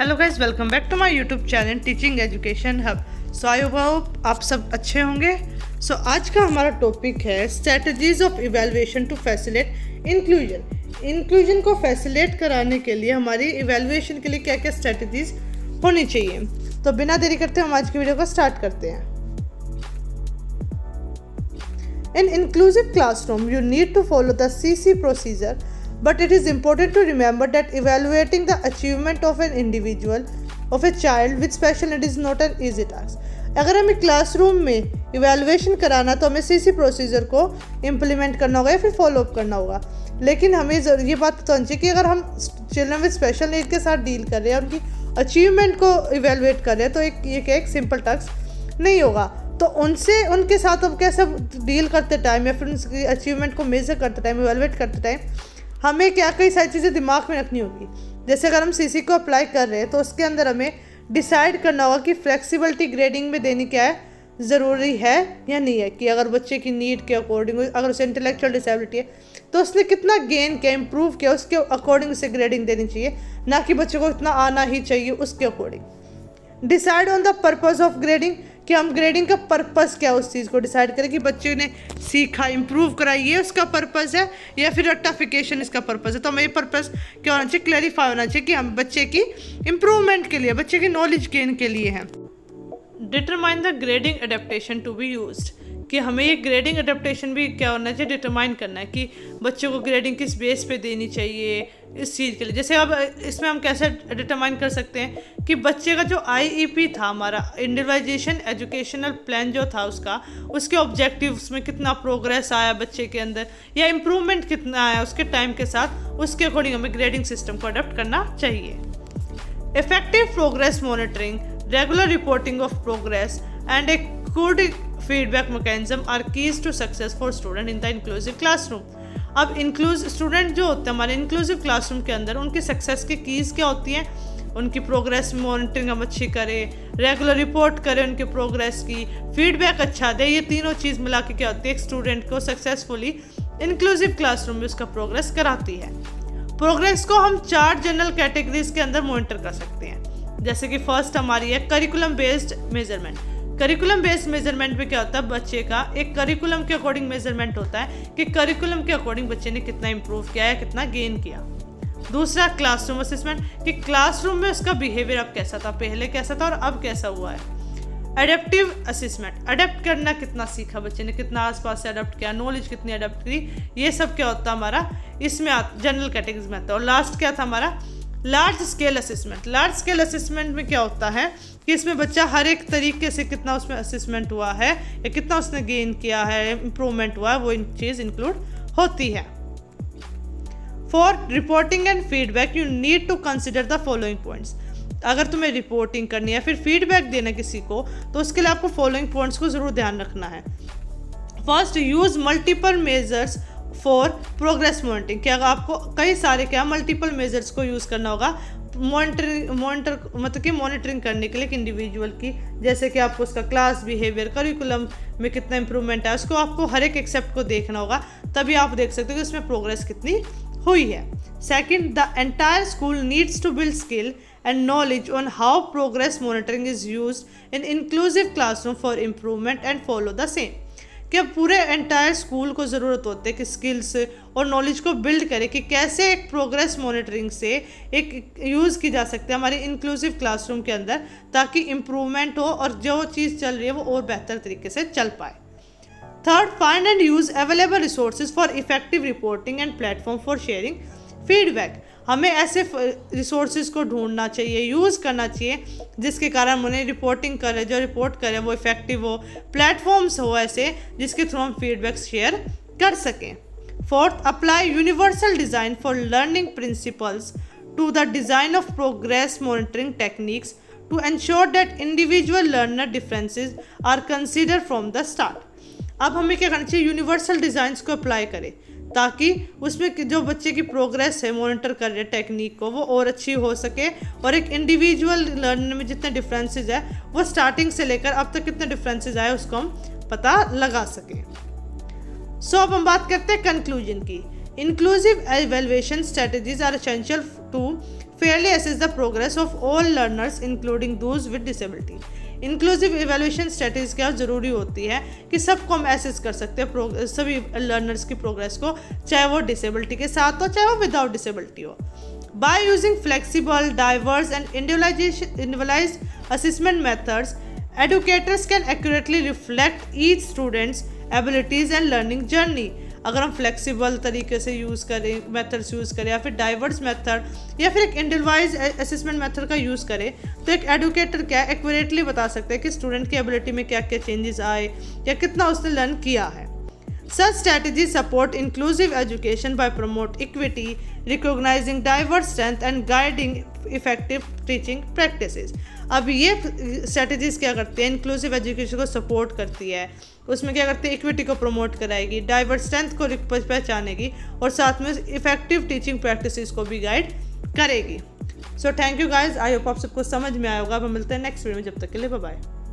Hello guys, welcome back to my YouTube channel teaching education hub. So I hope आप सब अच्छे होंगे। आज का हमारा टॉपिक है strategies of evaluation to facilitate inclusion को फैसिलिटेट कराने के लिए हमारी इवैल्यूएशन के लिए क्या क्या स्ट्रेटजीज होनी चाहिए। तो बिना देरी करते हम आज की वीडियो को स्टार्ट करते हैं। In inclusive classroom, you need to follow the CC procedure, but it is important to remember that evaluating the achievement of an individual, of a child with special needs is not an easy task. अगर हमें classroom में evaluation कराना तो हमें CC procedure को implement करना होगा या फिर फॉलोअप करना होगा। लेकिन हमें ये बात तो चाहिए कि अगर हम चिल्ड्रन विद स्पेशल नीड के साथ डील कर रहे हैं, उनकी अचीवमेंट को इवैल्यूएट कर रहे हैं, तो एक सिंपल टास्क नहीं होगा। तो उनके साथ अब कैसे डील करते टाइम या फिर उनकी अचीवमेंट को मेजर करते टाइम, इवैल्यूएट करते टाइम हमें क्या कई सारी चीज़ें दिमाग में रखनी होगी। जैसे अगर हम CC को अप्लाई कर रहे हैं तो उसके अंदर हमें डिसाइड करना होगा कि फ्लेक्सिबिलिटी ग्रेडिंग में देनी क्या है, ज़रूरी है या नहीं है। कि अगर बच्चे की नीड के अकॉर्डिंग, अगर उसे इंटेलेक्चुअल डिसेबिलिटी है तो उसने कितना गेन किया, इम्प्रूव किया, उसके अकॉर्डिंग उसे ग्रेडिंग देनी चाहिए, ना कि बच्चे को इतना आना ही चाहिए उसके according. Decide on the purpose of grading, कि हम ग्रेडिंग का पर्पस क्या है, उस चीज़ को डिसाइड करें कि बच्चे ने सीखा, इम्प्रूव करा, ये उसका पर्पस है या फिर रेक्टिफिकेशन इसका पर्पस है। तो हमें ये पर्पस क्या होना चाहिए, क्लैरिफाई होना चाहिए कि हम बच्चे की इम्प्रूवमेंट के लिए, बच्चे की नॉलेज गेन के लिए हैं। Determine the grading adaptation to be used, कि हमें ये ग्रेडिंग एडेप्टेशन भी क्या होना चाहिए, डिटरमाइन करना है कि बच्चों को ग्रेडिंग किस बेस पे देनी चाहिए इस चीज़ के लिए। जैसे अब इसमें हम कैसे डिटरमाइन कर सकते हैं कि बच्चे का जो IEP था, हमारा इंडिविजुअलाइजेशन एजुकेशनल प्लान जो था उसके ऑब्जेक्टिव्स में कितना प्रोग्रेस आया बच्चे के अंदर या इम्प्रूवमेंट कितना आया उसके टाइम के साथ, उसके अकॉर्डिंग हमें ग्रेडिंग सिस्टम को अडॉप्ट करना चाहिए। Effective progress monitoring, regular reporting of progress and a good feedback mechanism are keys to success for student in the inclusive classroom. अब स्टूडेंट जो होते हैं हमारे इंक्लूसिव क्लासरूम के अंदर, उनकी सक्सेस की कीज़ क्या होती हैं, उनकी प्रोग्रेस मॉनिटरिंग हम अच्छी करें, रेगुलर रिपोर्ट करें उनके प्रोग्रेस की, फीडबैक अच्छा दे। ये तीनों चीज़ मिला के क्या होती है, एक स्टूडेंट को सक्सेसफुली इंक्लूसिव क्लासरूम में उसका प्रोग्रेस कराती है। प्रोग्रेस को हम 4 जनरल कैटेगरीज के अंदर मॉनिटर कर सकते हैं। जैसे कि फर्स्ट हमारी है curriculum based measurement. Curriculum based measurement में क्या होता है, बच्चे का एक करिकुलम के अकॉर्डिंग मेजरमेंट होता है कि करिकुलम के अकॉर्डिंग बच्चे ने कितना इंप्रूव किया है, कितना गेन किया। दूसरा क्लासरूम असेसमेंट, कि क्लासरूम में उसका बिहेवियर अब कैसा था, पहले कैसा था और अब कैसा हुआ है। एडेप्टिव असेसमेंट, अडेप्ट करना कितना सीखा बच्चे ने, कितना आसपास से अडेप्ट किया, नॉलेज कितनी अडेप्ट करी, ये सब क्या होता है हमारा इसमें जनरल कैटेगरीज में आता है। और लास्ट क्या था हमारा large scale assessment. Large scale assessment में क्या होता है कि इसमें बच्चा हर एक तरीके से कितना उसमें असेसमेंट हुआ है या कितना उसने गेन किया है, इम्प्रूवमेंट हुआ है, वो चीज़ इंक्लूड होती है। For reporting and feedback you need to consider the following points. अगर तुम्हें रिपोर्टिंग करनी है फिर फीडबैक देना किसी को, तो उसके लिए आपको फॉलोइंग पॉइंट्स को ज़रूर ध्यान रखना है। First, use multiple measures for progress monitoring, कि अगर आपको कई सारे क्या मल्टीपल मेजर्स को यूज़ करना होगा मतलब कि मॉनिटरिंग करने के लिए इंडिविजुअल की। जैसे कि आपको उसका क्लास बिहेवियर, करिकुलम में कितना इंप्रूवमेंट है, उसको आपको हर एक एक्सेप्ट को देखना होगा, तभी आप देख सकते हो कि उसमें प्रोग्रेस कितनी हुई है। Second, the entire school needs to build skill and knowledge on how progress monitoring is used in inclusive classroom for improvement and follow the same. कि अब पूरे एंटायर स्कूल को ज़रूरत होती है कि स्किल्स और नॉलेज को बिल्ड करे कि कैसे एक प्रोग्रेस मॉनिटरिंग से एक यूज़ की जा सकती है हमारी इंक्लूसिव क्लासरूम के अंदर, ताकि इम्प्रूवमेंट हो और जो चीज़ चल रही है वो और बेहतर तरीके से चल पाए। Third, find and use available resources for effective reporting and platform for sharing feedback. हमें ऐसे रिसोर्सेज को ढूंढना चाहिए, यूज़ करना चाहिए जिसके कारण उन्हें रिपोर्टिंग करे, जो रिपोर्ट करे वो इफेक्टिव हो, प्लेटफॉर्म्स हो ऐसे जिसके थ्रू हम फीडबैक शेयर कर सकें। Fourth, apply universal design for learning principles to the design of progress monitoring techniques to ensure that individual learner differences are consider from the start. अब हमें क्या करना चाहिए, यूनिवर्सल डिज़ाइंस को अप्लाई करें ताकि उसमें जो बच्चे की प्रोग्रेस है मॉनिटर कर रहे टेक्निक को, वो और अच्छी हो सके और एक इंडिविजुअल लर्नर में जितने डिफरेंसेस है वो स्टार्टिंग से लेकर अब तक कितने डिफरेंसेस आए उसको हम पता लगा सकें। सो अब हम बात करते हैं कंक्लूजन की। Inclusive evaluation strategies are essential to fairly assess the progress of all learners including those with disability. Inclusive evaluation strategies क्या ज़रूरी होती है कि सबको हम एसेस कर सकते हैं सभी लर्नर्स की प्रोग्रेस को, चाहे वो डिसेबिलिटी के साथ हो चाहे वो विदाउट डिसेबिलिटी हो. By using flexible, diverse and individualized assessment methods, educators can accurately reflect each student's abilities and learning journey. अगर हम फ्लेक्सिबल तरीके से यूज़ करें, मेथड्स यूज़ करें, या फिर डाइवर्स मेथड या फिर एक इंडिविजुअलाइज्ड असेसमेंट मेथड का यूज़ करें, तो एक एडुकेटर क्या एक्यूरेटली बता सकते हैं कि स्टूडेंट की एबिलिटी में क्या क्या चेंजेस आए या कितना उसने लर्न किया है. Such strategies support inclusive education by promote equity, recognizing diverse strength and guiding effective teaching practices. अब ये स्ट्रेटजीज क्या करती है, इंक्लूसिव एजुकेशन को सपोर्ट करती है, उसमें क्या करती है, इक्विटी को प्रमोट कराएगी, डाइवर्स स्ट्रेंथ को पहचानेगी और साथ में इफेक्टिव टीचिंग प्रैक्टिसेस को भी गाइड करेगी. So thank you guys, I hope आप सबको समझ में आया होगा. अब हम मिलते हैं नेक्स्ट वीडियो में, जब तक के लिए बाय बाय.